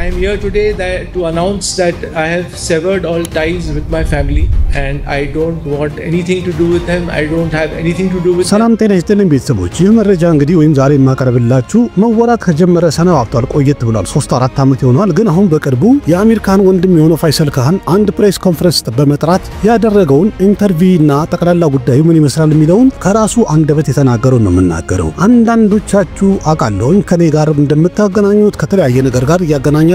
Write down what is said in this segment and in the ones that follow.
I am here today to announce that I have severed all ties with my family and I don't want anything to do with them. I don't have anything to do with them. ሰላም ጤና ይስጥልኝ ቤተሰቦች ይህ መረጃ እንግዲህ ወይም ዛሬ ማቀርብላችሁ መወራት ከጀመረ ሰነባብቷል ቆየት ብሏል 3-4 ዓመት ይሆናል ግን አሁን በቅርቡ የአሜሪካን ወንድም የሆነው ፋይሰል ካህን አንድ ፕሬስ ኮንፈረንስ በመጥራት ያደረገውን ኢንተርቪውና ጠቅላላ ጉዳዩ ምን ይመስላል የሚለውን ከራሱ አንደበት የተናገረው ነው የምናገረው አንዳንዶቻችሁ አቃለውኝ ከኔ ጋር እንደምታገናኙት ከተለያየ ነገር ጋር ያገናኛችሁ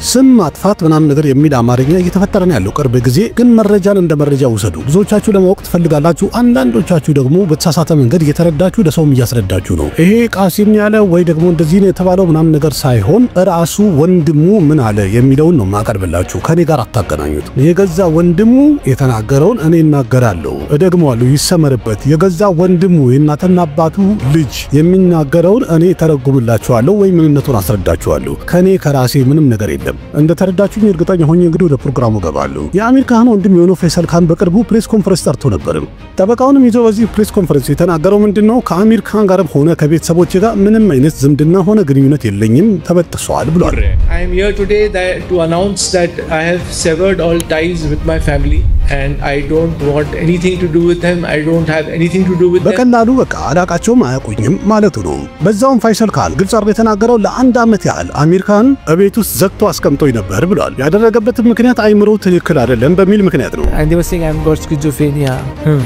ስም ማጥፋት ምናምን ነገር የሚል አማርኛ እየተፈጠረ ነው ያለው ቅርብ ጊዜ ግን መረጃን እንደ መረጃ ወሰዱ ብዙዎቻችሁ ለማወቅ ትፈልጋላችሁ አንዳንዶቻችሁ ደግሞ በተሳሳተ መንገድ እየተረዳችሁ ለሰውም እያስረዳችሁ ነው ይሄ ቃሲም ያለ ወይ ደግሞ እንደዚህ ነው የተባለው ምናምን ነገር ሳይሆን ራሱ ወንድሙ ምን አለ የሚለውን ነው ማቀርብላችሁ ከኔ ጋር አታገናኙት የገዛ ወንድሙ የተናገረውን እኔ እናገራለሁ እደግመዋለሁ ይሰመርበት የገዛ ወንድሙ የእናትና አባቱ ልጅ የሚናገረውን እኔ ተረጉምላችኋለሁ ወይ ምንነቱን አስረዳችኋለሁ ከኔ ከራሴ ምንም ነገር የለም እንደ ተረዳችሁኝ እርግጠኛ ሆኜ እንግዲህ ወደ ፕሮግራሙ ገባለሁ የአሜሪካን ወንድም የሆነው ፋይሰል ካህን በቅርቡ ፕሬስ ኮንፈረንስ ጠርቶ ነበር ጠበቃውንም ይዞ በዚህ ፕሬስ ኮንፈረንስ የተናገረው ምንድነው ከአሜሪካን ጋርም ሆነ ከቤተሰቦች ጋር ምንም አይነት ዝምድና ሆነ ግንኙነት የለኝም ተበጥሷል ብሏል I am here today to announce that I have severed all ties with my family and I don't want anything to do with them I don't have anything to do with them በቀላሉ በቃ አላቃቸውም አያቁኝም ማለቱ ነው በዛውም ፋይሰል ካህን ግልጽ አድርጎ የተናገረው ለአንድ ዓመት ያህል አሜሪካን ቤት ውስጥ ዘግቶ አስቀምጦኝ ነበር ብሏል ያደረገበት ምክንያት አይምሮ ትክክል አይደለም በሚል ምክንያት ነው and they were saying I'm got schizophrenia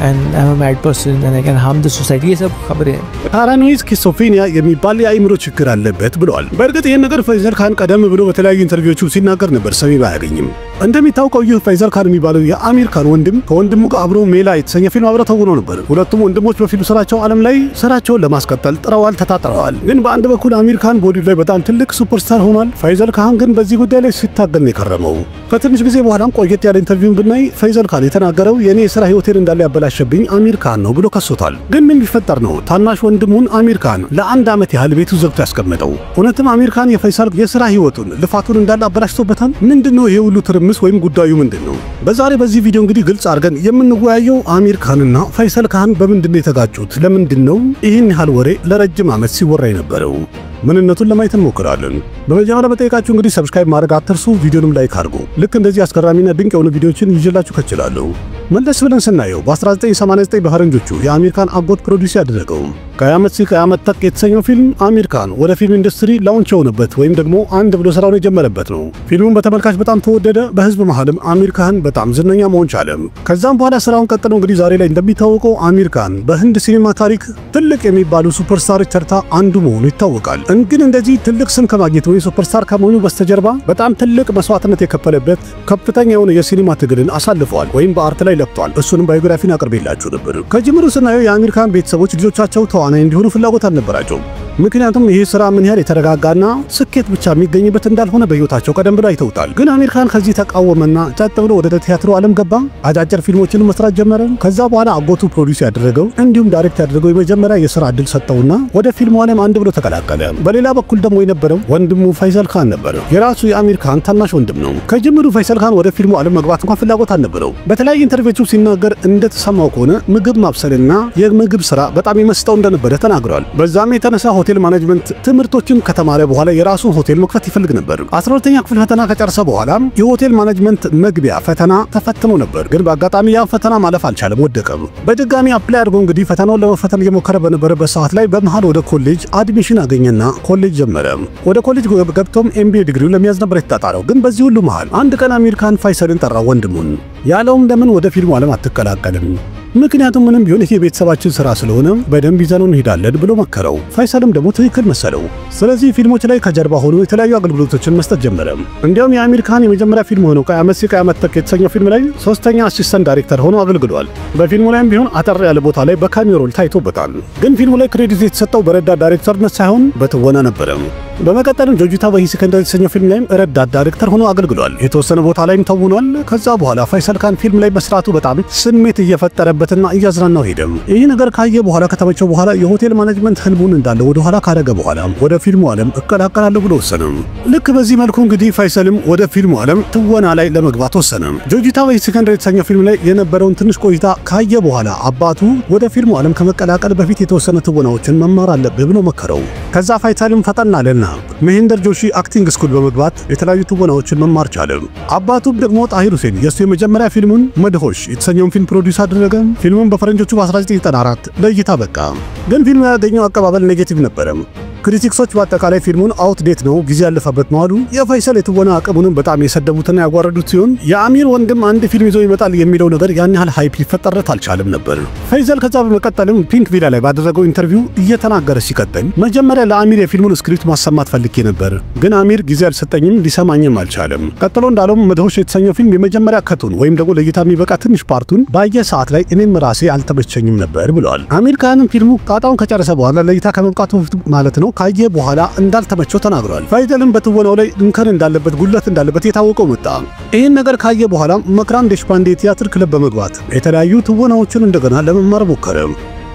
and I'm a mad person and I can harm the society ये सब खबरें paranoid schizophrenia የሚባል የአይምሮ ችግር አለበት ብሏል በእርግጥ ይሄን ነገር ፋይሰል ካህን ቀደም ብሎ በተለያዩ ኢንተርቪዎቹ ሲናገር ነበር ሰሚ ባያገኝም እንደሚታወቀው ይህ ፋይሰል ካህን የሚባለው የአሜሪካን ወንድም ከወንድሙ ጋር አብሮ ሜላ የተሰኘ ፊልም አብረው ተውነው ነበር ሁለቱም ወንድሞች በፊልም ስራቸው ዓለም ላይ ስራቸውን ለማስቀጠል ጥረዋል ተጣጥረዋል ግን በአንድ በኩል አሜሪካን ቦዲ ላይ በጣም ትልቅ ሱፐርስታር ሆኗል ፋይሰል ካህን ግን በዚህ ጉዳይ ላይ ሲታገል ነው የከረመው ከትንሽ ጊዜ በኋላም ቆየት ያለ ኢንተርቪውን ብናይ ፋይሰል ካህን የተናገረው የኔ ስራ ህይወቴን እንዳለ ያበላሸብኝ አሜሪካን ነው ብሎ ከሶታል ግን ምን ቢፈጠር ነው ታናሽ ወንድሙን አሜሪካን ለአንድ ዓመት ያህል ቤቱ ዘግቶ ያስቀመጠው እውነትም አሜሪካን የፋይሰል የስራ ህይወቱን ልፋቱን እንዳለ አበላሽቶበታል ምንድነው ይሄ ሁሉ ትርምስ ወይም ጉዳዩ ምንድነው በዛሬ በዚህ ቪዲዮ እንግዲህ ግልጽ አድርገን የምንወያየው አሜሪካንና ፋይሰል ካህን በምንድነው የተጋጩት ለምንድነው ይሄን ያህል ወሬ ለረጅም ዓመት ሲወራ የነበረው ምንነቱን ለማየት እንሞክራለን በመጀመሪያ በጠይቃችሁ እንግዲህ ሰብስክራይብ ማድረግ አትርሱ ቪዲዮንም ላይክ አድርጉ ልክ እንደዚህ አስገራሚና ድንቅ የሆኑ ቪዲዮዎችን ይዤላችሁ ከችላለሁ መለስ ብለን ስናየው በ1989 በፈረንጆቹ የአሜሪካን አጎት ፕሮዲዩስ ያደረገው ከዓመት ተክ የተሰኘው ፊልም አሜሪካን ወደ ፊልም ኢንዱስትሪ ላውንች የሆነበት ወይም ደግሞ አንድ ብሎ ስራውን የጀመረበት ነው ፊልሙን በተመልካች በጣም ተወደደ በህዝብ መሃልም አሜሪካን በጣም ዝነኛ መሆን ቻለ ከዛም በኋላ ስራውን ቀጥሎ እንግዲህ ዛሬ ላይ እንደሚታወቀው አሜሪካን በህንድ ሲኒማ ታሪክ ትልቅ የሚባሉ ሱፐርስታር ተርታ አንዱ መሆኑ ይታወቃል እንግዲህ እንደዚህ ትልቅ ስም ከማግኘት ወይ ሱፐርስታር ከመሆኑ በስተጀርባ በጣም ትልቅ መስዋዕትነት የከፈለበት ከፍተኛ የሆነ የሲኒማ ትግልን አሳልፈዋል ወይም በአርት ላይ ለቅቷል እሱንም ባዮግራፊን አቀርቤላችሁ ነበር ከጅምሩ ስናየው የአሜሪካን ቤተሰቦች ልጆቻቸው ተዋናይ እንዲሆኑ ፍላጎት አልነበራቸውም ምክንያቱም ይሄ ስራ ምን ያህል የተረጋጋና ስኬት ብቻ የሚገኝበት እንዳልሆነ በህይወታቸው ቀደም ብለው አይተውታል ግን አሜሪካን ከዚህ ተቃወመና ጸጥ ብሎ ወደ ቲያትሩ ዓለም ገባ አጫጭር ፊልሞችን መስራት ጀመረ ከዛ በኋላ አጎቱ ፕሮዲዩስ ያደረገው እንዲሁም ዳይሬክት ያደረገው የመጀመሪያ የሥራ ዕድል ሰጠውና ወደ ፊልሙ ዓለም አንድ ብሎ ተቀላቀለ በሌላ በኩል ደግሞ የነበረው ወንድሙ ፋይሰል ካህን ነበር የራሱ የአሜሪካን ታናሽ ወንድም ነው ከጅምሩ ፋይሰል ካህን ወደ ፊልሙ ዓለም መግባት እንኳን ፍላጎት አልነበረው በተለያየ ኢንተርቪው ሲናገር እንደተሰማው ከሆነ ምግብ ማብሰልና የምግብ ስራ በጣም ይመስጠው እንደነበረ ተናግሯል በዛም የተነሳ ሆቴል ማኔጅመንት ትምህርቶችን ከተማረ በኋላ የራሱን ሆቴል መክፈት ይፈልግ ነበር 12ኛ ክፍል ፈተና ከጨረሰ በኋላ የሆቴል ማኔጅመንት መግቢያ ፈተና ተፈትኖ ነበር ግን በአጋጣሚ ያ ፈተና ማለፍ አልቻለም ወደቀም በድጋሚ አፕላይ አድርጎ እንግዲህ ፈተናውን ለመፈተን እየሞከረ በነበረበት ሰዓት ላይ በመሃል ወደ ኮሌጅ አድሚሽን አገኘና ኮሌጅ ጀመረ ወደ ኮሌጅ ገብቶም ኤምቢኤ ዲግሪው ለሚያዝ ነበር የተጣጣረው ግን በዚህ ሁሉ መሃል አንድ ቀን አሜሪካን ፋይሰልን ጠራው ወንድሙን ያለውም ለምን ወደ ፊልሙ ዓለም አትቀላቀልም ምክንያቱም ምንም ቢሆን ይሄ ቤተሰባችን ስራ ስለሆነ በደንብ ይዘነው እንሄዳለን ብሎ መከረው ፋይሰልም ደግሞ ትክክል መሰለው ስለዚህ ፊልሞች ላይ ከጀርባ ሆኖ የተለያዩ አገልግሎቶችን መስጠት ጀመረ እንዲያውም የአሜሪካን የመጀመሪያ ፊልም ሆነው ከዓመት ተክ የተሰኘው ፊልም ላይ ሶስተኛ አሲስታንት ዳይሬክተር ሆኖ አገልግሏል በፊልሙ ላይም ቢሆን አጠር ያለ ቦታ ላይ በካሜራ ሮል ታይቶበታል ግን ፊልሙ ላይ ክሬዲት የተሰጠው በረዳት ዳይሬክተርነት ሳይሆን በትወና ነበር በመቀጠልም ጆጂታ በሂ ሰከንዳሪ የተሰኘው ፊልም ላይም ረዳት ዳይሬክተር ሆኖ አገልግሏል የተወሰነ ቦታ ላይም ተውኗል ከዛ በኋላ ፋይሰል ካህን ፊልም ላይ መስራቱ በጣም ስሜት እየፈጠረበት ተጫወተበትና እያዝናናው ሄደ። ይህ ነገር ካየ በኋላ ከተመቸው በኋላ የሆቴል ማኔጅመንት ህልሙን እንዳለ ወደ ኋላ ካደረገ በኋላ ወደ ፊልሙ ዓለም እቀላቀላለሁ ብሎ ወሰነ። ልክ በዚህ መልኩ እንግዲህ ፈይሰልም ወደ ፊልሙ ዓለም ትወና ላይ ለመግባት ወሰነ። ጆጂታዊ ሰከንደሪ የተሰኘው ፊልም ላይ የነበረውን ትንሽ ቆይታ ካየ በኋላ አባቱ ወደ ፊልሙ ዓለም ከመቀላቀል በፊት የተወሰነ ትወናዎችን መማር አለብህ ብሎ መከረው። ከዛ ፈይሰልም ፈጠን አለና መሄንደር ጆሺ አክቲንግ ስኩል በመግባት የተለያዩ ትወናዎችን መማር ቻለ። አባቱም ደግሞ ጣሂር ሁሴን የሱ የመጀመሪያ ፊልሙን መድሆሽ የተሰኘውን ፊልም ፕሮዲዩስ አደረገ። ፊልሙን በፈረንጆቹ በ1994 ለእይታ በቃ። ግን ፊልሙ ያገኘው አቀባበል ኔጌቲቭ ነበረ። ክሪቲክሶች በአጠቃላይ ፊልሙን አውትዴት ነው፣ ጊዜ ያለፈበት ነው አሉ። የፈይሰል የትወና አቅሙንም በጣም የሰደቡትና ያጓረዱት ሲሆን የአሚር ወንድም አንድ ፊልም ይዞ ይመጣል የሚለው ነገር ያን ያህል ሃይፕ ሊፈጠርለት አልቻለም ነበር። ፈይሰል ከዛ በመቀጠልም ፒንክ ቪላ ላይ ባደረገው ኢንተርቪው እየተናገረ ሲቀጥል መጀመሪያ ለአሚር የፊልሙን ስክሪፕት ማሰማት ፈልጌ ነበር፣ ግን አሚር ጊዜ አልሰጠኝም፣ ሊሰማኝም አልቻለም። ቀጥሎ እንዳለውም መድሆሽ የተሰኘው ፊልም የመጀመሪያ ከቱን ወይም ደግሞ ለእይታ የሚበቃ ትንሽ ፓርቱን ባየ ሰዓት ላይ እኔም ራሴ አልተመቸኝም ነበር ብለዋል። አሚር ካንም ፊልሙ ጣጣውን ከጨረሰ በኋላ ለእይታ ከመብቃቱ በፊት ማለት ነው ካየ በኋላ እንዳልተመቸው ተናግሯል። ፈይሰልም በትወናው ላይ እንከን እንዳለበት ጉድለት እንዳለበት የታወቀው መጣ። ይህን ነገር ካየ በኋላ መክራን ዴሽፓንዴ ቲያትር ክለብ በመግባት የተለያዩ ትወናዎችን እንደገና ለመማር ሞከረ።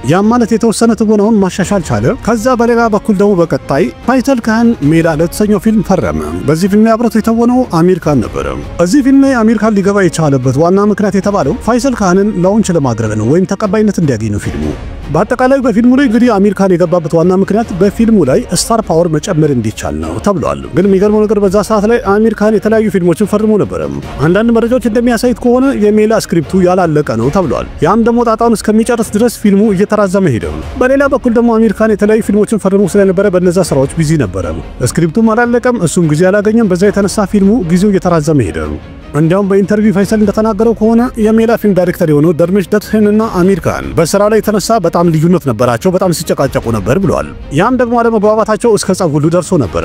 ያም ማለት የተወሰነ ትወናውን ማሻሻል ቻለ። ከዛ በሌላ በኩል ደግሞ በቀጣይ ፈይሰል ካን ሜዳ ለተሰኘው ፊልም ፈረመ። በዚህ ፊልም አብሮት የተወነው አሚር ካን ነበር። እዚህ ፊልም ላይ አሚር ካን ሊገባ የቻለበት ዋና ምክንያት የተባለው ፈይሰል ካንን ላውንች ለማድረግ ነው ወይም ተቀባይነት እንዲያገኝ ነው ፊልሙ። በአጠቃላይ በፊልሙ ላይ እንግዲህ አሚር ካን የገባበት ዋና ምክንያት በፊልሙ ላይ ስታር ፓወር መጨመር እንዲቻል ነው ተብሏል። ግን የሚገርመው ነገር በዛ ሰዓት ላይ አሚር ካን የተለያዩ ፊልሞችን ፈርሞ ነበር። አንዳንድ መረጃዎች እንደሚያሳዩት ከሆነ የሜላ ስክሪፕቱ ያላለቀ ነው ተብሏል። ያም ደግሞ ጣጣውን እስከሚጨርስ ድረስ ፊልሙ እየተራዘመ ሄደ። በሌላ በኩል ደግሞ አሚር ካን የተለያዩ ፊልሞችን ፈርሞ ስለነበረ በእነዛ ስራዎች ቢዚ ነበር። ስክሪፕቱም አላለቀም፣ እሱም ጊዜ አላገኘም። በዛ የተነሳ ፊልሙ ጊዜው እየተራዘመ ሄደ። እንዲያውም በኢንተርቪው ፈይሰል እንደተናገረው ከሆነ የሜላ ፊልም ዳይሬክተር የሆነው ደርሜሽ ደትህንና አሚር ካን በስራው ላይ የተነሳ በጣም ልዩነት ነበራቸው፣ በጣም ሲጨቃጨቁ ነበር ብለዋል። ያም ደግሞ አለመግባባታቸው እስከ ጸብ ሁሉ ደርሶ ነበር።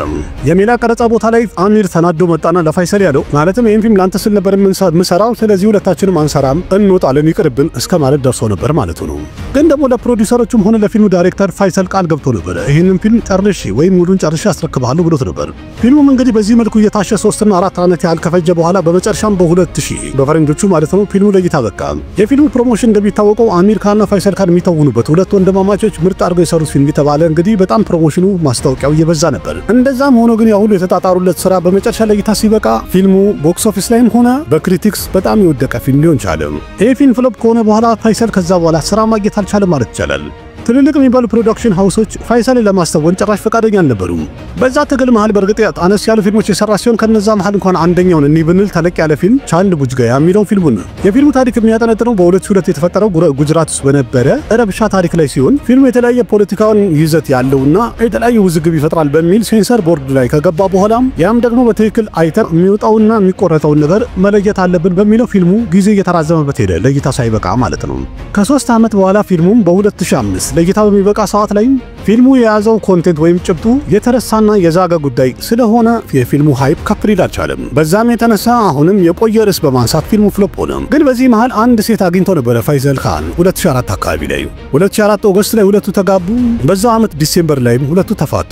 የሜላ ቀረጻ ቦታ ላይ አሚር ተናዶ መጣና ለፈይሰል ያለው ማለትም ይህን ፊልም ላንተ ስል ነበር የምሰራው፣ ስለዚህ ሁለታችንም አንሰራም፣ እንወጣለን፣ ይቅርብን እስከ ማለት ደርሶ ነበር ማለቱ ነው። ግን ደግሞ ለፕሮዲውሰሮቹም ሆነ ለፊልሙ ዳይሬክተር ፈይሰል ቃል ገብቶ ነበር ይህንን ፊልም ጨርሼ ወይም ሙሉን ጨርሼ አስረክብሃለሁ ብሎት ነበር። ፊልሙም እንግዲህ በዚህ መልኩ እየታሸ 3 እና 4 ዓመት ያህል ከፈጀ በኋላ በመጨረሻም በ2000 በፈረንጆቹ ማለት ነው ፊልሙ ለእይታ በቃ። የፊልሙ ፕሮሞሽን እንደሚታወቀው አሚር ካንና ፈይሰል ካን የሚተውኑበት ሁለት ወንድማማቾች ምርጥ አድርገው የሰሩት ፊልም የተባለ እንግዲህ በጣም ፕሮሞሽኑ ማስታወቂያው እየበዛ ነበር። እንደዛም ሆኖ ግን ያው ሁሉ የተጣጣሩለት ስራ በመጨረሻ ለእይታ ሲበቃ ፊልሙ ቦክስ ኦፊስ ላይም ሆነ በክሪቲክስ በጣም የወደቀ ፊልም ሊሆን ቻለ። ይሄ ፊልም ፍሎፕ ከሆነ በኋላ ፈይሰል ከዛ በኋላ ስራ ማግኘት አልቻለም ማለት ይቻላል። ትልልቅ የሚባሉ ፕሮዳክሽን ሃውሶች ፈይሰልን ለማስተወን ጭራሽ ፈቃደኛ አልነበሩም። በዛ ትግል መሃል በርግጥ አነስ ያሉ ፊልሞች የሰራ ሲሆን ከነዛ መሃል እንኳን አንደኛውን እኒ ብንል ተለቅ ያለ ፊልም ቻንድ ቡጅጋያ የሚለው ፊልሙን ነው። የፊልሙ ታሪክ የሚያጠነጥነው በ2002 የተፈጠረው ጉጅራት ውስጥ በነበረ ረብሻ ታሪክ ላይ ሲሆን ፊልሙ የተለያየ ፖለቲካውን ይዘት ያለውና የተለያየ ውዝግብ ይፈጥራል በሚል ሴንሰር ቦርድ ላይ ከገባ በኋላም ያም ደግሞ በትክክል አይተን የሚወጣውና የሚቆረጠውን ነገር መለየት አለብን በሚለው ፊልሙ ጊዜ እየተራዘመበት ሄደ፣ ለእይታ ሳይበቃ ማለት ነው። ከ3 ዓመት በኋላ ፊልሙም በ2005 ለእይታ በሚበቃ ሰዓት ላይ ፊልሙ የያዘው ኮንቴንት ወይም ጭብጡ የተረሳና የዛገ ጉዳይ ስለሆነ የፊልሙ ሃይፕ ከፍ ሊል አልቻለም። በዛም የተነሳ አሁንም የቆየ ርዕስ በማንሳት ፊልሙ ፍሎፕ ሆነ። ግን በዚህ መሃል አንድ ሴት አግኝቶ ነበር ፈይሰል ካን 2004 አካባቢ ላይ 2004 ኦገስት ላይ ሁለቱ ተጋቡ። በዛው ዓመት ዲሴምበር ላይ ሁለቱ ተፋቱ።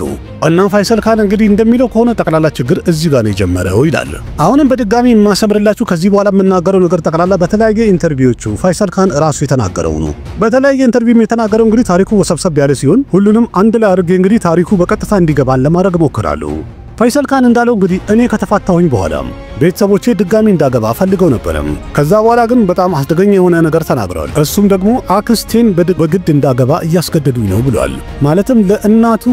እና ፈይሰል ካን እንግዲህ እንደሚለው ከሆነ ጠቅላላ ችግር እዚህ ጋር ነው የጀመረው ይላል። አሁንም በድጋሚ የማሰምርላችሁ ከዚህ በኋላ የምናገረው ነገር ጠቅላላ በተለያየ ኢንተርቪዎቹ ፈይሰል ካን ራሱ የተናገረው ነው። በተለያየ ኢንተርቪው የተናገረው እንግዲህ ታሪኩ ወሰብሰብ ያለ ሲሆን ሁሉንም አንድ ላይ አድርጌ እንግዲህ ታሪኩ በቀጥታ እንዲገባን ለማድረግ ሞክራለሁ። ፈይሰል ካን እንዳለው እንግዲህ እኔ ከተፋታሁኝ በኋላ ቤተሰቦቼ ድጋሚ እንዳገባ ፈልገው ነበር። ከዛ በኋላ ግን በጣም አስደገኛ የሆነ ነገር ተናግረዋል። እሱም ደግሞ አክስቴን በግድ እንዳገባ እያስገደዱኝ ነው ብሏል። ማለትም ለእናቱ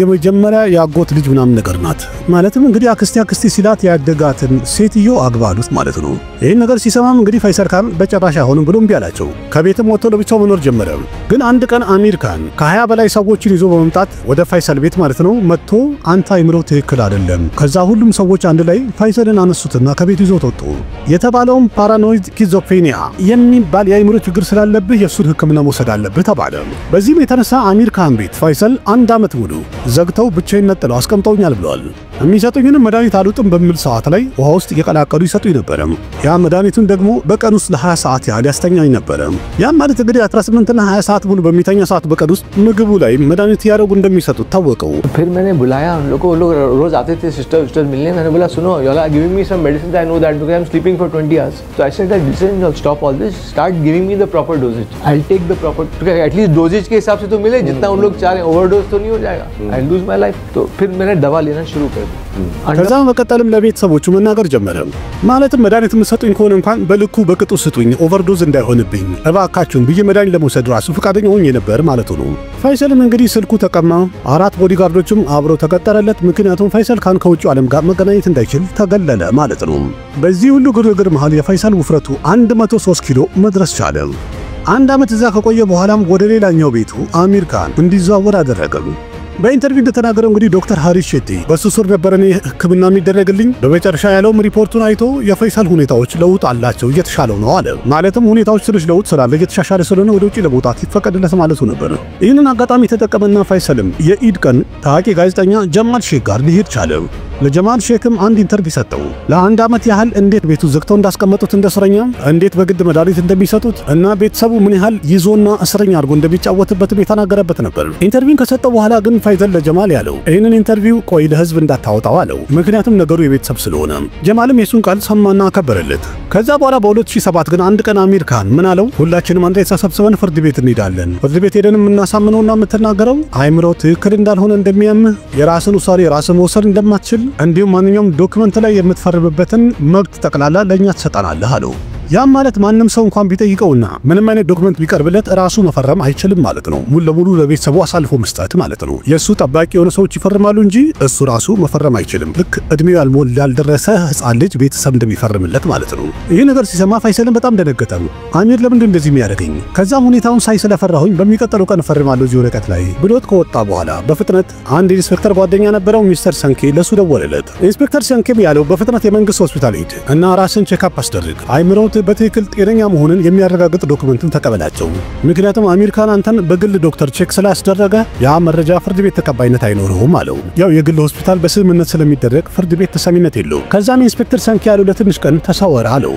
የመጀመሪያ ያጎት ልጅ ምናምን ነገር ናት። ማለትም እንግዲህ አክስቴ ሲላት ያደጋትን ሴትዮ አግባሉት ማለት ነው። ይህን ነገር ሲሰማም እንግዲህ ፈይሰል ካን በጭራሽ አይሆንም ብሎ እምቢ አላቸው። ከቤትም ወጥቶ ለብቻው መኖር ጀመረ። ግን አንድ ቀን አሚር ካን ከ20 በላይ ሰዎችን ይዞ በመምጣት ወደ ፈይሰል ቤት ማለት ነው መጥቶ አንተ አይምሮ ትክክል አይደለም፣ ከዛ ሁሉም ሰዎች አንድ ላይ ፈይሰልን አነሱትና ከቤቱ ይዞት ወጡ። የተባለውም ፓራኖይድ ስኪዞፍሬኒያ የሚባል የአይምሮ ችግር ስላለብህ የሱን ሕክምና መውሰድ አለብህ ተባለ። በዚህም የተነሳ አሚር ካን ቤት ፈይሰል 1 ዓመት ሙሉ ዘግተው ብቻዬን ነጥለው አስቀምጠውኛል ብለዋል። የሚሰጡኝንም መድኃኒት አልውጥም በሚል ሰዓት ላይ ውሃ ውስጥ እየቀላቀሉ ይሰጡኝ ነበር። ያ መድኃኒቱን ደግሞ በቀን ውስጥ ለ20 ሰዓት ያህል ያስተኛኝ ነበር። ያ ማለት እንግዲህ 18 እና 20 ሰዓት ሙሉ በሚተኛ ሰዓት በቀን ውስጥ ምግቡ ላይ መድኃኒት ያደረጉ እንደሚሰጡት ታወቀው። फिर मैंने बुलाया उन लोगों को, लोग रोज आते थे सिस्टर मिलने. मैंने बोला सुनो, you are giving me some medicines, I know that because I am sleeping for 20 hours. So I said that listen, you'll stop all this, start giving me the proper dosage. I'll take the proper, at least dosage के हिसाब से तो मिले जितना उन लोग चाह रहे हैं, overdose तो नहीं हो जाएगा. I'll lose my life. तो फिर मैंने दवा लेना शुरू कर दी. ከዛ በመቀጠልም ለቤተሰቦቹ መናገር ጀመረ። ማለትም መድኃኒት የምትሰጡኝ ከሆነ እንኳን በልኩ በቅጡ ስጡኝ፣ ኦቨርዶዝ እንዳይሆንብኝ እባካችሁን ብዬ መድኃኒት ለመውሰድ ራሱ ፈቃደኛ ሆኜ ነበር ማለቱ ነው። ፋይሰልም እንግዲህ ስልኩ ተቀማ፣ 4 ቦዲጋርዶችም አብረው ተቀጠረለት። ምክንያቱም ፋይሰል ካን ከውጭ ዓለም ጋር መገናኘት እንዳይችል ተገለለ ማለት ነው። በዚህ ሁሉ ግርግር መሃል የፋይሰል ውፍረቱ 103 ኪሎ መድረስ ቻለ። አንድ ዓመት እዛ ከቆየ በኋላም ወደ ሌላኛው ቤቱ አሚር ካን እንዲዘዋወር አደረገ። በኢንተርቪው እንደተናገረው እንግዲህ ዶክተር ሃሪስ ሼቲ በሱ ስር ነበረኝ ሕክምና የሚደረግልኝ። በመጨረሻ ያለውም ሪፖርቱን አይቶ የፋይሰል ሁኔታዎች ለውጥ አላቸው፣ እየተሻለው ነው አለ። ማለትም ሁኔታዎች ትንሽ ለውጥ ስላለ እየተሻሻለ ስለሆነ ወደ ውጪ ለመውጣት ይፈቀድለት ማለቱ ነበር። ይህንን አጋጣሚ ተጠቀመና ፋይሰልም የኢድ ቀን ታዋቂ ጋዜጠኛ ጀማል ሼክ ጋር ሊሄድ ቻለ። ለጀማል ሼክም አንድ ኢንተርቪው ሰጠው። ለአንድ ዓመት ያህል እንዴት ቤቱ ዘግተው እንዳስቀመጡት እንደ እስረኛ፣ እንዴት በግድ መድኃኒት እንደሚሰጡት እና ቤተሰቡ ምን ያህል ይዞና እስረኛ አድርጎ እንደሚጫወትበትም የተናገረበት ነበር። ኢንተርቪውን ከሰጠው በኋላ ግን ፋይሰል ለጀማል ያለው ይህንን ኢንተርቪው ቆይ ለህዝብ እንዳታወጣው አለው። ምክንያቱም ነገሩ የቤተሰብ ስለሆነ። ጀማልም የሱን ቃል ሰማና አከበረለት። ከዛ በኋላ በ2007 ግን አንድ ቀን አሚር ካን ምን አለው? ሁላችንም አንድ ላይ ተሰብስበን ፍርድ ቤት እንሄዳለን። ፍርድ ቤት ሄደን የምናሳምነውና የምትናገረው አይምሮ ትክክል እንዳልሆነ እንደሚያምህ፣ የራስን ውሳኔ ራስን መወሰን እንደማትችል እንዲሁም ማንኛውም ዶክመንት ላይ የምትፈርምበትን መብት ጠቅላላ ለኛ ተሰጣናለህ አለው። ያም ማለት ማንም ሰው እንኳን ቢጠይቀውና ምንም አይነት ዶክመንት ቢቀርብለት ራሱ መፈረም አይችልም ማለት ነው። ሙሉ ለሙሉ ለቤተሰቡ አሳልፎ መስጠት ማለት ነው። የሱ ጠባቂ የሆነ ሰዎች ይፈርማሉ እንጂ እሱ ራሱ መፈረም አይችልም። ልክ እድሜው ያልደረሰ ህፃን ልጅ ቤተሰብ እንደሚፈርምለት ማለት ነው። ይህ ነገር ሲሰማ ፋይሰልን በጣም ደነገጠ። አሚር ለምንድን እንደዚህ የሚያደርገኝ? ከዛም ሁኔታውን ሳይ ስለፈራሁኝ በሚቀጥለው ቀን እፈርማለሁ እዚህ ወረቀት ላይ ብሎት ከወጣ በኋላ በፍጥነት አንድ ኢንስፔክተር ጓደኛ ነበረው፣ ሚስተር ሰንኬ፣ ለሱ ደወለለት። ኢንስፔክተር ሰንኬም ያለው በፍጥነት የመንግስት ሆስፒታል ሂድ እና ራስን ቼክአፕ አስደርግ፣ አይምሮ በትክክል ጤነኛ መሆንን የሚያረጋግጥ ዶክመንትን ተቀበላቸው። ምክንያቱም አሚር ካን አንተን በግል ዶክተር ቼክ ስላስደረገ ያ መረጃ ፍርድ ቤት ተቀባይነት አይኖርህም አለው። ያው የግል ሆስፒታል በስምምነት ስለሚደረግ ፍርድ ቤት ተሰሚነት የለው። ከዛም ኢንስፔክተር ሰንኬ ያለው ለትንሽ ቀን ተሰወረ አለው።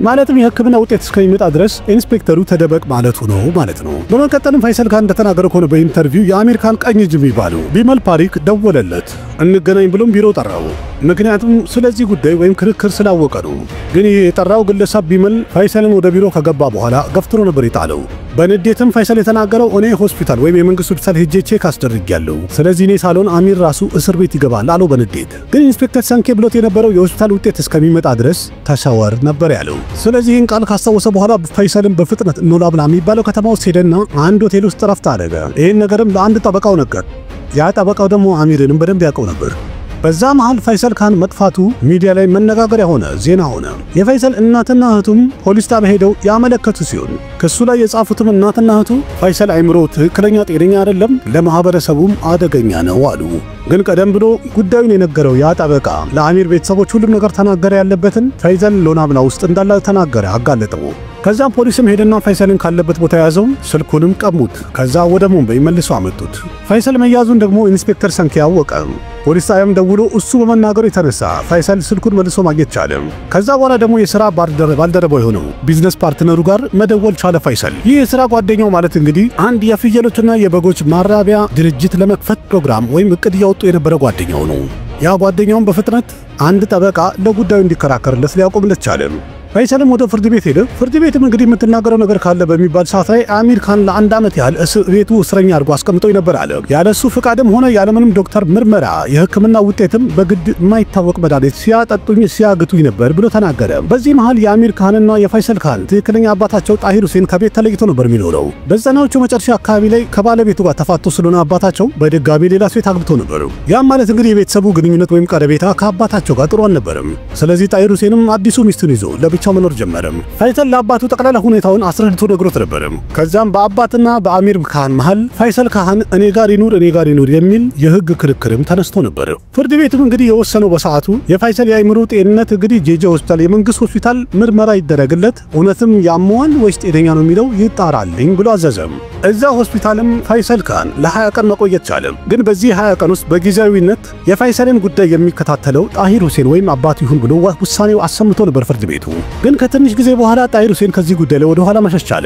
ማለትም የህክምና ውጤት እስከሚመጣ ድረስ ኢንስፔክተሩ ተደበቅ ማለቱ ነው ማለት ነው። በመቀጠልም ፋይሰል ካን እንደተናገረው ከሆነ በኢንተርቪው የአሚር ካን ቀኝ እጅ የሚባለው ቢመል ፓሪክ ደወለለት፣ እንገናኝ ብሎም ቢሮ ጠራው። ምክንያቱም ስለዚህ ጉዳይ ወይም ክርክር ስላወቀ ነው። ግን የጠራው ግለሰብ ቢመል ፋይሰልን ወደ ቢሮ ከገባ በኋላ ገፍትሮ ነበር የጣለው። በንዴትም ፋይሰል የተናገረው እኔ ሆስፒታል ወይም የመንግስት ሆስፒታል ሄጄ ቼክ አስደርጊያለሁ፣ ስለዚህ እኔ ሳሎን አሚር ራሱ እስር ቤት ይገባል አለው በንዴት። ግን ኢንስፔክተር ሰንኬ ብሎት የነበረው የሆስፒታል ውጤት እስከሚመጣ ድረስ ተሰወር ነበር ያለው። ስለዚህ ይህን ቃል ካስታወሰ በኋላ ፋይሰልን በፍጥነት ኖላብላ የሚባለው ከተማ ውስጥ ሄደና አንድ ሆቴል ውስጥ ረፍት አደረገ። ይህን ነገርም ለአንድ ጠበቃው ነገር፣ ያ ጠበቃው ደግሞ አሚርንም በደንብ ያውቀው ነበር። በዛ መሃል ፋይሰል ካን መጥፋቱ ሚዲያ ላይ መነጋገሪያ ሆነ፣ ዜና ሆነ። የፋይሰል እናትና እህቱም ፖሊስ ጣቢያ ሄደው ያመለከቱ ሲሆን ክሱ ላይ የጻፉትም እናትና እህቱ ፋይሰል አይምሮ ትክክለኛ ጤነኛ አይደለም፣ ለማህበረሰቡም አደገኛ ነው አሉ። ግን ቀደም ብሎ ጉዳዩን የነገረው ያ ጠበቃ ለአሚር ቤተሰቦች ሁሉም ነገር ተናገረ፣ ያለበትን ፋይሰል ሎናብላ ውስጥ እንዳለ ተናገረ፣ አጋለጠው። ከዛም ፖሊስም ሄደና ፋይሰልን ካለበት ቦታ ያዘው፣ ስልኩንም ቀሙት። ከዛ ወደ ሙምባይ መልሶ አመጡት። ፋይሰል መያዙን ደግሞ ኢንስፔክተር ሰንኬ አወቀ። ፖሊስ ጣቢያም ደውሎ እሱ በመናገሩ የተነሳ ፋይሰል ስልኩን መልሶ ማግኘት ቻለ። ከዛ በኋላ ደግሞ የሥራ ባልደረባው የሆነው ቢዝነስ ፓርትነሩ ጋር መደወል ቻለ ፋይሰል። ይህ የሥራ ጓደኛው ማለት እንግዲህ አንድ የፍየሎችና የበጎች ማራቢያ ድርጅት ለመክፈት ፕሮግራም ወይም እቅድ እያወጡ የነበረ ጓደኛው ነው። ያ ጓደኛውም በፍጥነት አንድ ጠበቃ ለጉዳዩ እንዲከራከርለት ሊያቆምለት ቻለ። ፋይሰልም ወደ ፍርድ ቤት ሄደ። ፍርድ ቤትም እንግዲህ የምትናገረው ነገር ካለ በሚባል ሰዓት ላይ አሚር ካን ለአንድ ዓመት ያህል ቤቱ እስረኛ አድርጎ አስቀምጦ ነበር አለ። ያለሱ ፍቃድም ሆነ ያለምንም ዶክተር ምርመራ የሕክምና ውጤትም በግድ የማይታወቅ መድኃኒት ሲያጠጡኝ ሲያግቱኝ ነበር ብሎ ተናገረ። በዚህ መሃል የአሚር ካንና የፋይሰል ካን ትክክለኛ አባታቸው ጣሂር ሁሴን ከቤት ተለይቶ ነበር የሚኖረው። በዘናዎቹ መጨረሻ አካባቢ ላይ ከባለቤቱ ጋር ተፋቶ ስለሆነ አባታቸው በድጋሚ ሌላ ሴት አግብቶ ነበር። ያም ማለት እንግዲህ የቤተሰቡ ግንኙነት ወይም ቀረቤታ ከአባታቸው ጋር ጥሩ አልነበረም። ስለዚህ ጣሂር ሁሴንም አዲሱ ሚስቱን ይዞ ለብቻው መኖር ጀመረ። ፈይሰል ለአባቱ ጠቅላላ ሁኔታውን አስረድቶ ነግሮት ነበር። ከዛም በአባትና በአሚር ካን መሃል ፈይሰል ካን እኔ ጋር ይኑር የሚል የህግ ክርክርም ተነስቶ ነበር። ፍርድ ቤቱም እንግዲህ የወሰነው በሰዓቱ የፈይሰል የአይምሮ ጤንነት እንግዲህ ጄጄ ሆስፒታል የመንግስት ሆስፒታል ምርመራ ይደረግለት እውነትም ያመዋል ወይስ ጤነኛ ነው የሚለው ይጣራልኝ ብሎ አዘዘም። እዛ ሆስፒታልም ፈይሰል ካን ለ20 ቀን መቆየት ቻለ። ግን በዚህ 20 ቀን ውስጥ በጊዜያዊነት የፈይሰልን ጉዳይ የሚከታተለው ጣሂር ሁሴን ወይም አባቱ ይሁን ብሎ ውሳኔው አሰምቶ ነበር ፍርድ ቤቱ። ግን ከትንሽ ጊዜ በኋላ ጣሂር ሁሴን ከዚህ ጉዳይ ላይ ወደ ኋላ መሸሽ ቻለ።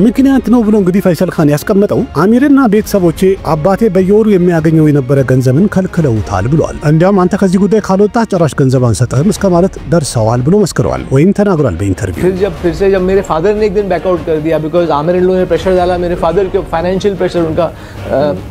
ምክንያት ነው ብሎ እንግዲህ ፈይሰል ካን ያስቀመጠው አሚርና ቤተሰቦቼ አባቴ በየወሩ የሚያገኘው የነበረ ገንዘብን ከልክለውታል ብሏል። እንዲያም አንተ ከዚህ ጉዳይ ካልወጣ ጭራሽ ገንዘብ አንሰጥህም እስከ ማለት ደርሰዋል ብሎ መስክሯል ወይም ተናግሯል በኢንተርቪው። फिर से जब मेरे फादर ने एक दिन बैकआउट कर दिया बिकॉज आमिर इन लोगों ने प्रेशर डाला, मेरे फादर के फाइनेंशियल प्रेशर, उनका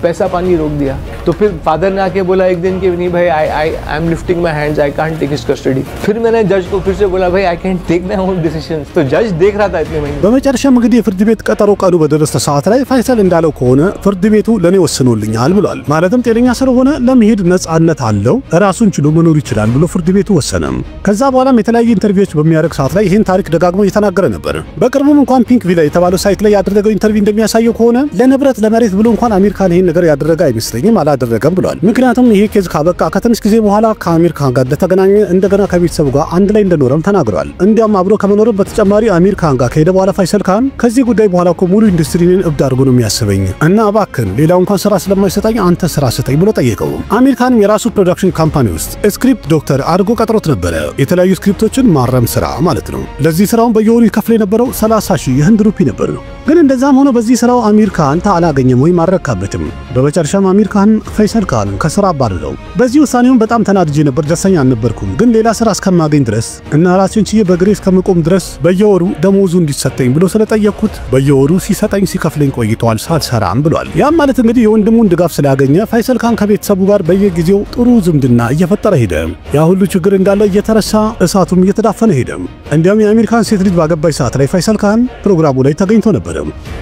पैसा पानी रोक दिया। तो फिर फादर ने आके बोला एक दिन कि नहीं भाई I am lifting my hands, I can't take his custody. फिर मैंने जज को फिर से बोला भाई I can take my own decisions. तो जज देख रहा था इतने महीने। በመጨረሻም እንግዲህ የፍርድ ቤት ቀጠሮ ቀኑ በደረሰ ሰዓት ላይ ፈይሰል እንዳለው ከሆነ ፍርድ ቤቱ ለኔ ወስኖልኛል ብሏል። ማለትም ጤነኛ ስለሆነ ለመሄድ ነጻነት አለው፣ ራሱን ችሎ መኖር ይችላል ብሎ ፍርድ ቤቱ ወሰነም። ከዛ በኋላም የተለያዩ ኢንተርቪዎች በሚያደርግ ሰዓት ላይ ይህን ታሪክ ደጋግሞ እየተናገረ ነበር። በቅርቡም እንኳን ፒንክ ቪላ የተባለው ሳይት ላይ ያደረገው ኢንተርቪው እንደሚያሳየው ከሆነ ለንብረት ለመሬት ብሎ እንኳን አሚር ካን ይህን ነገር ያደረገ አይመስለኝም፣ አላደረገም ብሏል። ምክንያቱም ይሄ ኬዝ ካበቃ ከትንሽ ጊዜ በኋላ ከአሚር ካን ጋር እንደተገናኘ እንደገና ከቤተሰቡ ጋር አንድ ላይ እንደኖረም ተናግሯል። እንዲያም አብሮ ከመኖር በተጨማሪ አሚር ካን ጋር ከሄደ በኋላ ፈይሰል ካን ከዚህ ጉዳይ በኋላ እኮ ሙሉ ኢንዱስትሪን እብድ አድርጎ ነው የሚያስበኝ እና እባክህን ሌላው እንኳን ስራ ስለማይሰጠኝ አንተ ስራ ስጠኝ ብሎ ጠየቀው። አሚር ካንም የራሱ ፕሮዳክሽን ካምፓኒ ውስጥ ስክሪፕት ዶክተር አድርጎ ቀጥሮት ነበረ። የተለያዩ ስክሪፕቶችን ማረም ስራ ማለት ነው። ለዚህ ስራውን በየወሩ ይከፍል የነበረው 30,000 የህንድ ሩፒ ነበር። ግን እንደዛም ሆኖ በዚህ ስራው አሚር ካን አላገኘም ወይም አልረካበትም። በመጨረሻም አሚር ካን ፈይሰል ካን ከስራ አባረረው። በዚህ ውሳኔውም በጣም ተናድጄ ነበር፣ ደስተኛ አልነበርኩም። ግን ሌላ ስራ እስከማገኝ ድረስ እና ራሴን ችዬ በእግሬ እስከምቆም ድረስ በየወሩ ደሞዙ እንዲሰጠኝ ብሎ ስለጠየቅኩት በየወሩ ሲሰጠኝ ሲከፍለኝ ቆይቷል ሳልሰራም ብሏል። ያም ማለት እንግዲህ የወንድሙን ድጋፍ ስላገኘ ፈይሰል ካን ከቤተሰቡ ጋር በየጊዜው ጥሩ ዝምድና እየፈጠረ ሄደ። ያ ሁሉ ችግር እንዳለ እየተረሳ እሳቱም እየተዳፈነ ሄደ። እንዲያውም የአሚር ካን ሴት ልጅ ባገባች ሰዓት ላይ ፈይሰል ካን ፕሮግራሙ ላይ ተገኝቶ ነበር።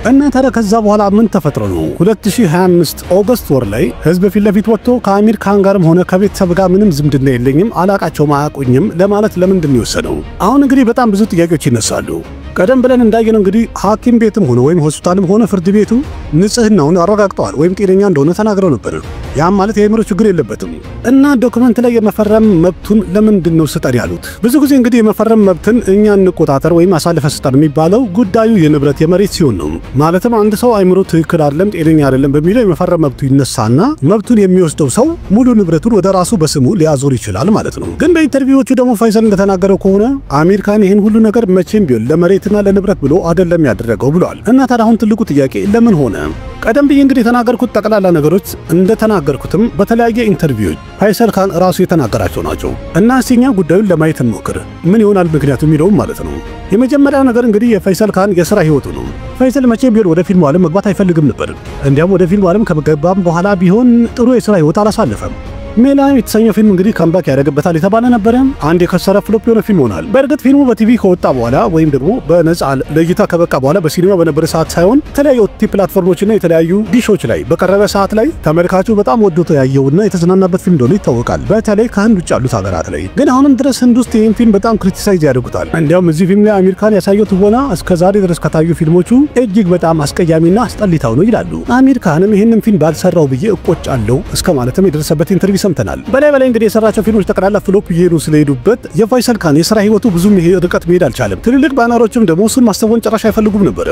እና ታዲያ ከዛ በኋላ ምን ተፈጥሮ ነው 2025 ኦገስት ወር ላይ ህዝብ ፊት ለፊት ወጥቶ ከአሚር ካን ጋርም ሆነ ከቤተሰብ ጋር ምንም ዝምድና የለኝም፣ አላቃቸውም፣ አያውቁኝም ለማለት ለምንድን ነው የወሰነው? አሁን እንግዲህ በጣም ብዙ ጥያቄዎች ይነሳሉ። ቀደም ብለን እንዳየነው እንግዲህ ሐኪም ቤትም ሆነ ወይም ሆስፒታልም ሆነ ፍርድ ቤቱ ንጽህናውን አረጋግጠዋል ወይም ጤነኛ እንደሆነ ተናግረው ነበር። ያም ማለት የአእምሮ ችግር የለበትም። እና ዶክመንት ላይ የመፈረም መብቱን ለምንድን ነው ስጠን ያሉት? ብዙ ጊዜ እንግዲህ የመፈረም መብትን እኛ እንቆጣጠር ወይም አሳልፈ ስጠን የሚባለው ጉዳዩ የንብረት የመሬት ሲሆን ነው። ማለትም አንድ ሰው አእምሮ ትክክል አይደለም ጤነኛ አይደለም በሚለው የመፈረም መብቱ ይነሳና መብቱን የሚወስደው ሰው ሙሉ ንብረቱን ወደ ራሱ በስሙ ሊያዞር ይችላል ማለት ነው። ግን በኢንተርቪዎቹ ደግሞ ፈይሰል እንደተናገረው ከሆነ አሚር ካን ይህን ሁሉ ነገር መቼም ቢሆን ለመሬትና ለንብረት ብሎ አይደለም ያደረገው ብሏል። እና ታዲያ አሁን ትልቁ ጥያቄ ለምን ሆነ? ቀደም ብዬ እንግዲህ የተናገርኩት ጠቅላላ ነገሮች እንደተናገርኩትም በተለያየ ኢንተርቪው ፈይሰል ካን ራሱ የተናገራቸው ናቸው። እና እኛ ጉዳዩን ለማየት እንሞክር ምን ይሆናል ምክንያቱ የሚለው ማለት ነው። የመጀመሪያው ነገር እንግዲህ የፈይሰል ካን የሥራ ህይወቱ ነው። ፈይሰል መቼም ቢሆን ወደ ፊልሙ ዓለም መግባት አይፈልግም ነበር። እንዲያም ወደ ፊልሙ ዓለም ከገባም በኋላ ቢሆን ጥሩ የሥራ ህይወት አላሳለፈም። ሜላ የተሰኘው ፊልም እንግዲህ ካምባክ ያደርግበታል የተባለ ነበር። አንድ የከሰረ ፍሎፕ የሆነ ፊልም ሆኗል። በእርግጥ ፊልሙ በቲቪ ከወጣ በኋላ ወይም ደግሞ በነፃ ለእይታ ከበቃ በኋላ በሲኒማ በነበረ ሰዓት ሳይሆን የተለያዩ ኦቲቲ ፕላትፎርሞችና የተለያዩ ዲሾች ላይ በቀረበ ሰዓት ላይ ተመልካቹ በጣም ወዶት ያየውና የተዝናናበት ፊልም እንደሆነ ይታወቃል። በተለይ ከህንድ ውጭ ያሉት ሀገራት ላይ ግን አሁንም ድረስ ህንድ ውስጥ ይህን ፊልም በጣም ክሪቲሳይዝ ያደርጉታል። እንዲያውም እዚህ ፊልም ላይ አሚር ካን ያሳየው ትወና እስከዛሬ ድረስ ከታዩ ፊልሞቹ እጅግ በጣም አስቀያሚና አስጠሊታው ነው ይላሉ። አሚር ካንም ይህንን ፊልም ባልሰራው ብዬ እቆጫለሁ እስከ ማለትም የደረሰበት ኢንተርቪው ሰምተናል። በላይ እንግዲህ የሰራቸው ፊልሞች ጠቅላላ ፍሎፕ እየሄዱ ስለሄዱበት የፈይሰል ካን የሥራ ህይወቱ ብዙም ርቀት መሄድ አልቻለም። ትልልቅ ባነሮችም ደግሞ እሱን ማስተወን ጨራሽ አይፈልጉም ነበር።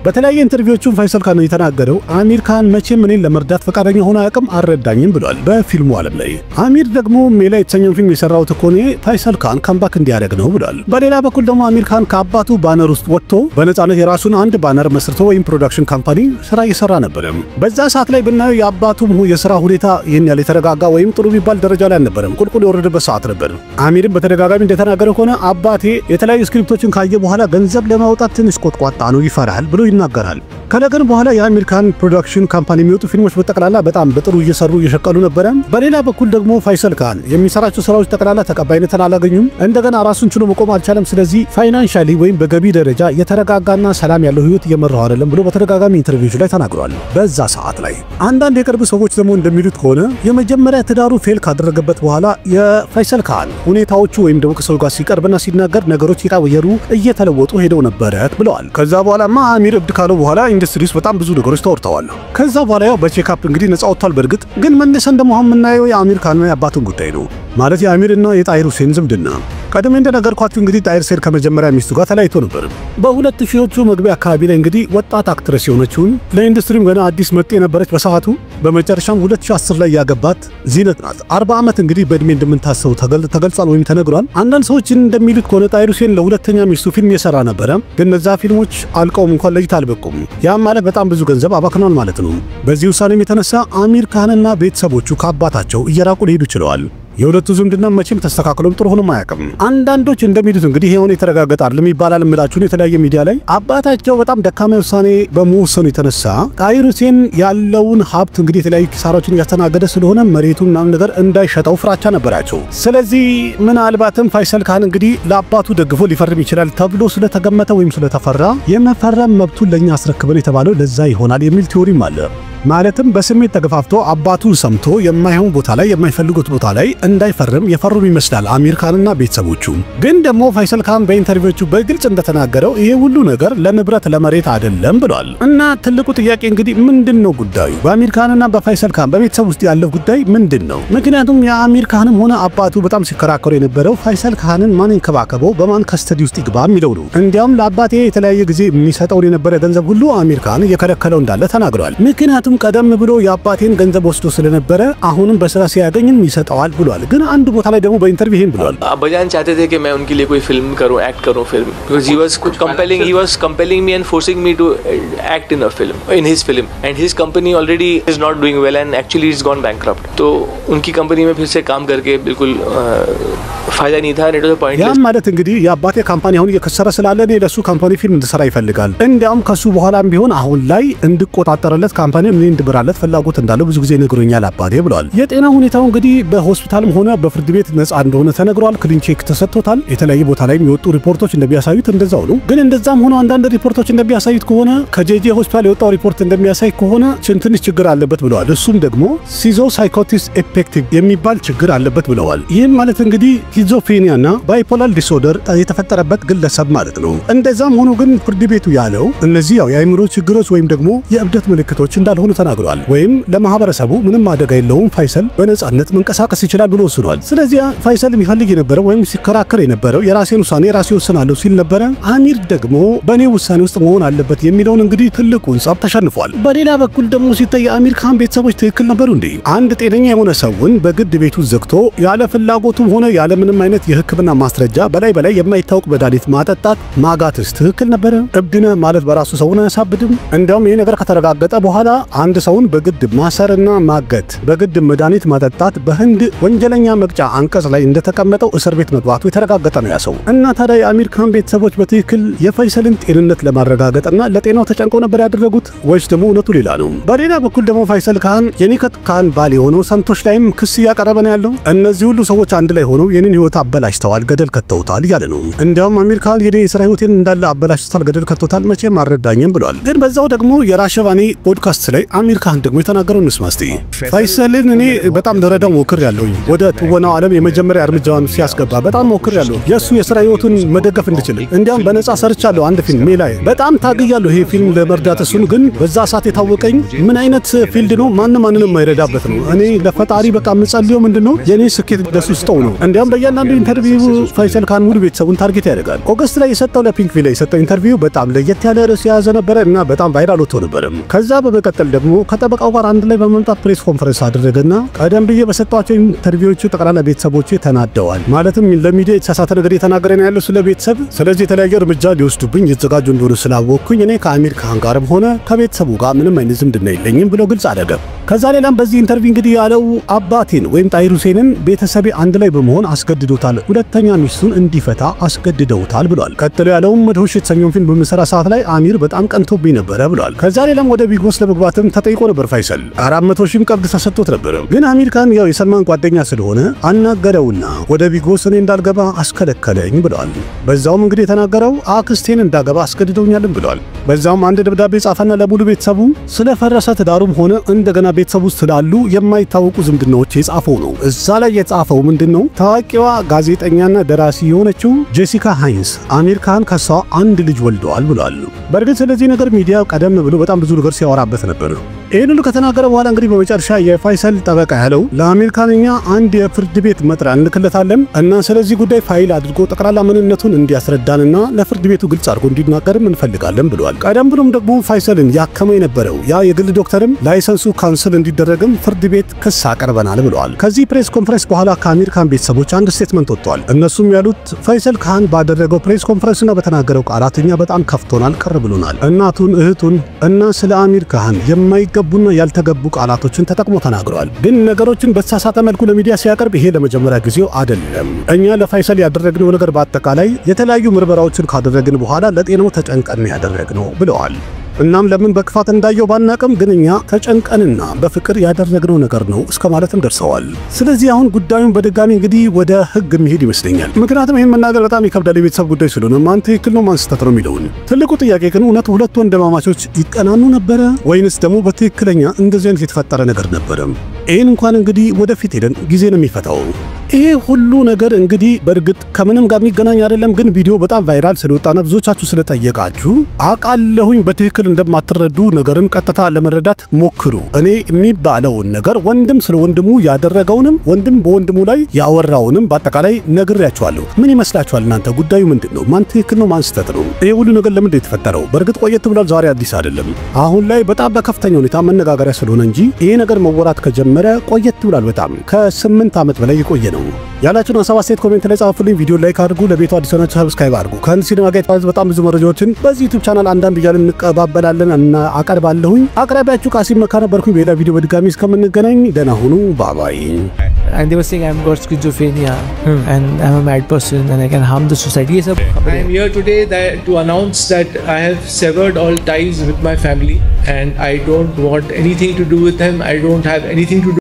በተለያየ ኢንተርቪዎቹም ፈይሰል ካን የተናገረው አሚር ካን መቼም እኔን ለመርዳት ፈቃደኛ ሆኖ አያውቅም፣ አልረዳኝም ብሏል በፊልሙ ዓለም ላይ። አሚር ደግሞ ሜላ የተሰኘውን ፊልም የሰራሁት እኮ እኔ ፈይሰል ካን ካምባክ እንዲያደርግ ነው ብሏል። በሌላ በኩል ደግሞ አሚር ካን ከአባቱ ባነር ውስጥ ወጥቶ በነፃነት የራሱን አንድ ባነር መስርቶ ወይም ፕሮዳክሽን ካምፓኒ ስራ እየሰራ ነበር። በዛ ሰዓት ላይ ብናየው የአባቱም የሥራ ሁኔታ ይህን ያለ የተረጋጋ ወይም ጥሩ የሚባል ደረጃ ላይ አልነበረም። ቁልቁል የወረደበት ሰዓት ነበር። አሚርም በተደጋጋሚ እንደተናገረው ከሆነ አባቴ የተለያዩ ስክሪፕቶችን ካየ በኋላ ገንዘብ ለማውጣት ትንሽ ቆጥቋጣ ነው፣ ይፈራል ብሎ ይናገራል። ከነገር በኋላ የአሚር ካን ፕሮዳክሽን ካምፓኒ የሚወጡ ፊልሞች በጠቅላላ በጣም በጥሩ እየሰሩ እየሸቀሉ ነበረ። በሌላ በኩል ደግሞ ፈይሰል ካን የሚሰራቸው ስራዎች ጠቅላላ ተቀባይነትን አላገኙም። እንደገና ራሱን ችሎ መቆም አልቻለም። ስለዚህ ፋይናንሻሊ ወይም በገቢ ደረጃ የተረጋጋና ሰላም ያለው ህይወት እየመራው አይደለም ብሎ በተደጋጋሚ ኢንተርቪዎች ላይ ተናግሯል። በዛ ሰዓት ላይ አንዳንድ የቅርብ ሰዎች ደግሞ እንደሚሉት ከሆነ የመጀመሪያ ትዳሩ ፌል ካደረገበት በኋላ የፈይሰል ካን ሁኔታዎቹ ወይም ደግሞ ከሰው ጋር ሲቀርብና ሲናገር ነገሮች እየተቀየሩ እየተለወጡ ሄደው ነበር ብለዋል። ከዛ በኋላማ አሚር እብድ ካለው በኋላ ኢንዱስትሪ ውስጥ በጣም ብዙ ነገሮች ተወርተዋል። ከዛ በኋላ ያው በቼክአፕ እንግዲህ ነፃ ወጥቷል። በእርግጥ ግን መልሰን ደግሞ አሁን የምናየው የአሚር ካን የአባቱን ጉዳይ ነው ማለት የአሚርና የጣሂር ሁሴን ዝምድና። ቀደም እንደነገርኳችሁ እንግዲህ ጣሂር ሁሴን ከመጀመሪያ ሚስቱ ጋር ተለያይቶ ነበር። በ2000ዎቹ መግቢያ አካባቢ ላይ እንግዲህ ወጣት አክትረስ የሆነችውን ለኢንዱስትሪም ገና አዲስ መጤ የነበረች በሰዓቱ በመጨረሻም 2010 ላይ ያገባት ዚነት ናት። 40 ዓመት እንግዲህ በእድሜ እንደምታሰው ተገልጿል ወይም ተነግሯል። አንዳንድ ሰዎች እንደሚሉት ከሆነ ጣሂር ሁሴን ለሁለተኛ ሚስቱ ፊልም የሰራ ነበረ፣ ግን እነዛ ፊልሞች አልቀውም እንኳን ለይታ አልበቁም። ያም ማለት በጣም ብዙ ገንዘብ አባክኗል ማለት ነው። በዚህ ውሳኔም የተነሳ አሚር ካንና ቤተሰቦቹ ከአባታቸው እየራቁ ሊሄዱ ችለዋል። የሁለቱ ዝምድና መቼም ተስተካክሎም ጥሩ ሆኖ ማያውቅም። አንዳንዶች እንደሚሉት እንግዲህ ይሄውን የተረጋገጠ አይደለም ይባላል እምላችሁን የተለያየ ሚዲያ ላይ አባታቸው በጣም ደካማ ውሳኔ በመወሰኑ የተነሳ ጣሂር ሁሴን ያለውን ሀብት እንግዲህ የተለያዩ ኪሳራዎችን እያስተናገደ ስለሆነ መሬቱን ምናምን ነገር እንዳይሸጠው ፍራቻ ነበራቸው። ስለዚህ ምናልባትም ፈይሰል ካን እንግዲህ ለአባቱ ደግፎ ሊፈርም ይችላል ተብሎ ስለተገመተ ወይም ስለተፈራ የመፈረም መብቱን ለኛ አስረክበን የተባለው ለዛ ይሆናል የሚል ቲዮሪም አለ። ማለትም በስሜት ተገፋፍቶ አባቱን ሰምቶ የማይሆን ቦታ ላይ የማይፈልጉት ቦታ ላይ እንዳይፈርም የፈሩም ይመስላል አሚር ካንና ቤተሰቦቹ። ግን ደግሞ ፈይሰል ካን በኢንተርቪዎቹ በግልጽ እንደተናገረው ይሄ ሁሉ ነገር ለንብረት ለመሬት አይደለም ብሏል። እና ትልቁ ጥያቄ እንግዲህ ምንድነው ጉዳዩ? በአሚር ካንና በፈይሰል ካን በቤተሰብ ውስጥ ያለው ጉዳይ ምንድነው? ምክንያቱም የአሚር ካንም ሆነ አባቱ በጣም ሲከራከሩ የነበረው ፈይሰል ካንን ማን ይንከባከበው በማን ከስተዲ ውስጥ ይግባ የሚለው ነው። እንዲያውም ለአባቴ የተለያየ ጊዜ የሚሰጠው የነበረ ገንዘብ ሁሉ አሚር ካን እየከለከለው እንዳለ ተናግሯል። ምክንያቱም ቀደም ብሎ የአባቴን ገንዘብ ወስዶ ስለነበረ አሁንም በስራ ሲያገኝም ይሰጠዋል ብሏል። ግን አንድ ቦታ ላይ ደግሞ በኢንተርቪው ይሄን ብሏል። अब्बाजान चाहते थे कि मैं उनके लिए कोई फिल्म करूं, एक्ट करूं film, because he was compelling me and forcing me to act in a film, in his film, and his company already is not doing well and actually it's gone bankrupt. तो उनकी कंपनी में फिर से काम करके बिल्कुल फायदा नहीं था। Net of point ያ ማለት እንግዲህ የአባቴ ካምፓኒ አሁን እየከሰረ ስላለ ነው ለሱ ካምፓኒ ፊልም እንድሰራ ይፈልጋል። እንዲያውም ከሱ በኋላም ቢሆን አሁን ላይ እንድቆጣጠርለት ካምፓኒ ምን እንድብራለት ፍላጎት እንዳለው ብዙ ጊዜ ነግሮኛል አባቴ ብሏል። የጤና ሁኔታው እንግዲህ በሆስፒታልም ሆነ በፍርድ ቤት ነፃ እንደሆነ ተነግሯል። ክሊን ቼክ ተሰጥቶታል። የተለያዩ ቦታ ላይ የሚወጡ ሪፖርቶች እንደሚያሳዩት እንደዛው ነው። ግን እንደዛም ሆኖ አንዳንድ ሪፖርቶች እንደሚያሳዩት ከሆነ ከጄጄ ሆስፒታል የወጣው ሪፖርት እንደሚያሳይ ከሆነ ትንሽ ችግር አለበት ብለዋል። እሱም ደግሞ ሲዞሳይኮቲስ ኤፌክቲቭ የሚባል ችግር አለበት ብለዋል። ይህም ማለት እንግዲህ ሺዞፍሬኒያና ባይፖላር ዲስኦርደር የተፈጠረበት ግለሰብ ማለት ነው። እንደዛም ሆኖ ግን ፍርድ ቤቱ ያለው እነዚህ ያው የአእምሮ ችግሮች ወይም ደግሞ የእብደት ምልክቶች እንዳልሆኑ ተናግሯል። ወይም ለማህበረሰቡ ምንም አደጋ የለውም ፈይሰል በነጻነት መንቀሳቀስ ይችላል ብሎ ወስኗል። ስለዚህ ፈይሰል የሚፈልግ የነበረው ወይም ሲከራከር የነበረው የራሴን ውሳኔ ራሴ ወስናለሁ ሲል ነበረ። አሚር ደግሞ በኔ ውሳኔ ውስጥ መሆን አለበት የሚለውን እንግዲህ ትልቁን ጸብ ተሸንፏል። በሌላ በኩል ደግሞ ሲታይ የአሚር ካን ቤተሰቦች ትክክል ነበሩ እንዴ? አንድ ጤነኛ የሆነ ሰውን በግድ ቤቱ ዘግቶ ያለ ፍላጎቱም ሆነ ያለ ምንም አይነት የሕክምና ማስረጃ በላይ የማይታወቅ መድኃኒት ማጠጣት ማጋትስ ትክክል ነበረ? እብድነ ማለት በራሱ ሰውን አያሳብድም? እንዲያውም ይሄ ነገር ከተረጋገጠ በኋላ አንድ ሰውን በግድ ማሰርና ማገት በግድ መድኃኒት ማጠጣት በህንድ ወንጀለኛ መቅጫ አንቀጽ ላይ እንደተቀመጠው እስር ቤት መግባቱ የተረጋገጠ ነው ያሰው። እና ታዲያ የአሚር ካን ቤተሰቦች በትክክል የፈይሰልን ጤንነት ለማረጋገጥና ለጤናው ተጨንቀው ነበር ያደረጉት ወይስ ደግሞ እውነቱ ሌላ ነው? በሌላ በኩል ደግሞ ፈይሰል ካን የኒከት ካን ባል የሆነው ሰንቶሽ ላይም ክስ እያቀረበ ነው ያለው። እነዚህ ሁሉ ሰዎች አንድ ላይ ሆነው የኔን ህይወት አበላሽተዋል፣ ገደል ከተውታል እያለ ነው። እንዲያውም አሚር ካን የኔ የሥራ ህይወቴን እንዳለ አበላሽተዋል፣ ገደል ከተውታል፣ መቼም አልረዳኝም ብሏል። ግን በዛው ደግሞ የራሸባኒ ፖድካስት ላይ አሚር ካን ደግሞ የተናገረው እንስማ እስቲ። ፈይሰልን እኔ በጣም ልረዳው ሞክሬያለሁ። ወደ ትወናው ዓለም የመጀመሪያ እርምጃውን ሲያስገባ በጣም ሞክሬያለሁ የሱ የሥራ ህይወቱን መደገፍ እንድችል። እንዲያውም በነጻ ሰርቻለሁ አንድ ፊልም ላይ በጣም ታግያለሁ ይሄ ፊልም ለመርዳት እሱን። ግን በዛ ሰዓት የታወቀኝ ምን አይነት ፊልድ ነው ማንንም የማይረዳበት ነው። እኔ ለፈጣሪ በቃ የምጸልየው ምንድነው የኔ ስኬት ደስ ውስጠው ነው። እንዲያውም በእያንዳንዱ ኢንተርቪው ፈይሰል ካን ሙሉ ቤተሰቡን ታርጌት ያደርጋል። ኦገስት ላይ የሰጠው ለፒንክ ቪላ የሰጠው ኢንተርቪው በጣም ለየት ያለ ርዕስ የያዘ ነበረ እና በጣም ቫይራል ወጥቶ ነበር። ከዛ በመቀጠል ደግሞ ከጠበቃው ጋር አንድ ላይ በመምጣት ፕሬስ ኮንፈረንስ አደረገና ቀደም ብዬ በሰጧቸው ኢንተርቪዎቹ ጠቅላላ ቤተሰቦቼ ተናደዋል። ማለትም ለሚዲያ የተሳሳተ ነገር የተናገረ ነው ያለው ስለ ቤተሰብ። ስለዚህ የተለያየ እርምጃ ሊወስዱብኝ የተዘጋጁ እንደሆነ ስላወቅኩኝ እኔ ከአሚር ካን ጋርም ሆነ ከቤተሰቡ ጋር ምንም አይነት ዝምድና የለኝም ብሎ ግልጽ አደረገ። ከዛ ሌላም በዚህ ኢንተርቪው እንግዲህ ያለው አባቴን ወይም ጣሂር ሁሴንን ቤተሰቤ አንድ ላይ በመሆን አስገድዶታል፣ ሁለተኛ ሚስቱን እንዲፈታ አስገድደውታል ብሏል። ቀጥሎ ያለውም መድሆሽ የተሰኘውን ፊልም በመሰራ ሰዓት ላይ አሚር በጣም ቀንቶብኝ ነበረ ብሏል። ከዛ ሌላም ወደ ቢግ ቦስ ለመግባትም ተጠይቆ ነበር ፋይሰል 400 ሺህ ቀብድ ተሰጥቶት ነበር። ግን አሚር ካን ያው የሰልማን ጓደኛ ስለሆነ አናገረውና ወደ ቢግ ቦስ እኔ እንዳልገባ አስከለከለኝ ብሏል። በዛውም እንግዲህ የተናገረው አክስቴን እንዳገባ አስገድደውኛልም ብሏል። በዛውም አንድ ደብዳቤ ጻፈና ለሙሉ ቤተሰቡ ስለፈረሰ ትዳሩም ሆነ እንደገና ቤተሰቡ ውስጥ ስላሉ የማይታወቁ ዝምድናዎች የጻፈው ነው። እዛ ላይ የጻፈው ምንድነው? ታዋቂዋ ጋዜጠኛና ደራሲ የሆነችው ጄሲካ ሃይንስ አሚር ካን ከሷ አንድ ልጅ ወልደዋል ብሏል። በእርግጥ ስለዚህ ነገር ሚዲያ ቀደም ብሎ በጣም ብዙ ነገር ሲያወራበት ነበር። ይህን ሁሉ ከተናገረ በኋላ እንግዲህ በመጨረሻ የፋይሰል ጠበቃ ያለው ለአሚር ካን እኛ አንድ የፍርድ ቤት መጥሪያ እንልክለታለን እና ስለዚህ ጉዳይ ፋይል አድርጎ ጠቅላላ ምንነቱን እንዲያስረዳንና ለፍርድ ቤቱ ግልጽ አድርጎ እንዲናገርም እንፈልጋለን ብሏል። ቀደም ብሎም ደግሞ ፋይሰልን ያከመው የነበረው ያ የግል ዶክተርም ላይሰንሱ ካንስል እንዲደረግም ፍርድ ቤት ክስ አቀርበናል ብለዋል። ከዚህ ፕሬስ ኮንፈረንስ በኋላ ከአሚር ካን ቤተሰቦች አንድ ስቴትመንት ወጥቷል። እነሱም ያሉት ፋይሰል ካን ባደረገው ፕሬስ ኮንፈረንስና በተናገረው ቃላት እኛ በጣም ከፍቶናል፣ ቅር ብሎናል። እናቱን፣ እህቱን እና ስለ አሚር ካን የማይገቡና ያልተገቡ ቃላቶችን ተጠቅሞ ተናግሯል። ግን ነገሮችን በተሳሳተ መልኩ ለሚዲያ ሲያቀርብ ይሄ ለመጀመሪያ ጊዜው አይደለም። እኛ ለፋይሰል ያደረግነው ነገር በአጠቃላይ የተለያዩ ምርመራዎችን ካደረግን በኋላ ለጤናው ተጨንቀን ያደረግነው ብለዋል። እናም ለምን በክፋት እንዳየው ባናቀም ግን እኛ ተጨንቀንና በፍቅር ያደረግነው ነገር ነው እስከ ማለትም ደርሰዋል። ስለዚህ አሁን ጉዳዩን በድጋሚ እንግዲህ ወደ ህግ መሄድ ይመስለኛል። ምክንያቱም ይሄን መናገር በጣም ይከብዳል የቤተሰብ ጉዳይ ስለሆነ ማን ትክክል ነው ማን ስህተት ነው የሚለውን። ትልቁ ጥያቄ ግን እውነት ሁለቱ ወንድማማቾች ይቀናኑ ነበረ ወይንስ ደግሞ በትክክለኛ እንደዚህ አይነት የተፈጠረ ነገር ነበረ? ይሄን እንኳን እንግዲህ ወደፊት ሄደን ጊዜ ነው የሚፈታው። ይሄ ሁሉ ነገር እንግዲህ በእርግጥ ከምንም ጋር የሚገናኝ አይደለም። ግን ቪዲዮ በጣም ቫይራል ስለወጣና ብዙዎቻችሁ ስለጠየቃችሁ አቃለሁኝ በትክክል እንደማትረዱ ነገርን ቀጥታ ለመረዳት ሞክሩ። እኔ የሚባለውን ነገር ወንድም ስለ ወንድሙ ያደረገውንም ወንድም በወንድሙ ላይ ያወራውንም በአጠቃላይ ነግሬያችኋለሁ። ምን ይመስላችኋል እናንተ? ጉዳዩ ምንድነው? ማን ትክክል ነው ማን ስህተት ነው? ይሄ ሁሉ ነገር ለምንድን የተፈጠረው? በእርግጥ ቆየት ብሏል። ዛሬ አዲስ አይደለም። አሁን ላይ በጣም በከፍተኛ ሁኔታ መነጋገሪያ ስለሆነ እንጂ ይሄ ነገር መወራት ከጀመረ ቆየት ብሏል። በጣም ከ8 ዓመት በላይ የቆየ ነው። ያላችሁን ሀሳብ አስተያየት ኮሜንት ላይ ጻፉልኝ። ቪዲዮ ላይክ አድርጉ። ለቤቱ አዲስ ሆናችሁ ሰብስክራይብ አድርጉ። ከን ሲኒማ ጋር የተያዙ በጣም ብዙ መረጃዎችን በዚህ ዩቲዩብ ቻናል አንዳንድ እያልን እንቀባበላለን እና አቀርባለሁኝ። አቅራቢያችሁ ቃሲም መካ ነበርኩኝ። በሌላ ቪዲዮ በድጋሚ እስከምንገናኝ ደህና ሁኑ። ባባይ And they were saying I'm got schizophrenia and I'm a mad person and I can harm the society. I am here today to announce that I have severed all ties with my family and I don't want anything to do with them. I don't have anything to do